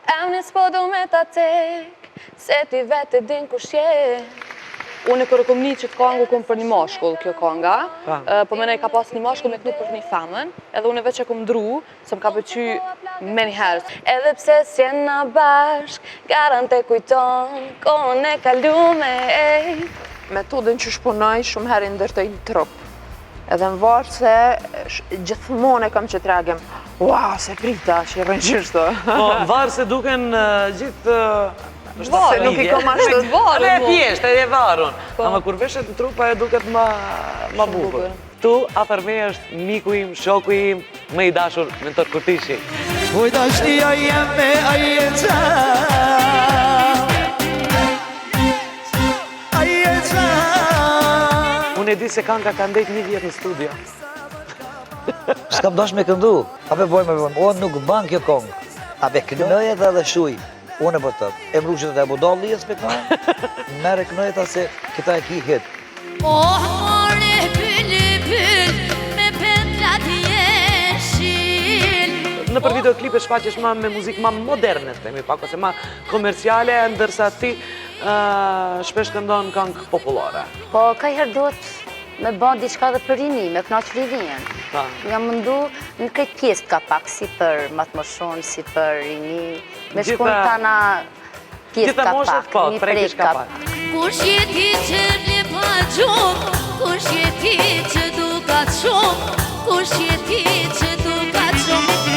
Emnis po do me ta tek, se ti vetë din kush je. Unë kërë kom një që të kangu kom për një mashkull, kjo kanga, po mene ka pas një mashkull me knu për një femën, edhe unë veç e kom dru, se më ka pëqy me një herës. Edhe pse s'jena bashk, garante kujton, kohën e kalume. Metodën që shpunoj shumë herë ndërtoj një trup. Edhe më varë se gjithmonë e kam që t'reagim, ua, se prita, që i rëngjishtë. Po, varë se duken gjithë... Se nuk i kom ashtu të varën. E pjesht, e varën. Ama kur veshet në trupa e duket ma bukur. Tu, afër me është miku im, shoku im, më i dashur Mentor Kurtishi. Oj dashnia jeme aje qa, aje qa. Unë e di se Kanka ka ndejt një vjetë në studio. S'kam dash me këndu, ape bojmë, o nuk ban kjo kongë, ape kënojë edhe shuj. Unë e për tëtë, e më rruqët e budalli e s'pekna, mere kënojta se këta e ki hit. Oh, more pyll, me pendlat jeshil. Në për videoklipe shfaqesh ma me muzikë ma moderne, themi pak, ose ma komerciale, ndërsa ti shpesh këndon këngë popullore. Po, ka i herë duhet me ba diçka dhe për rini, me knaq rinien. Nga mëndu në këtë pjesë ka pak, si për matmoshon, si për rini, me shkun tana pjesë ka pak, një prej ka pak. Kush je ti që një pa gjumë, kush je ti që dukat shumë, kush je ti që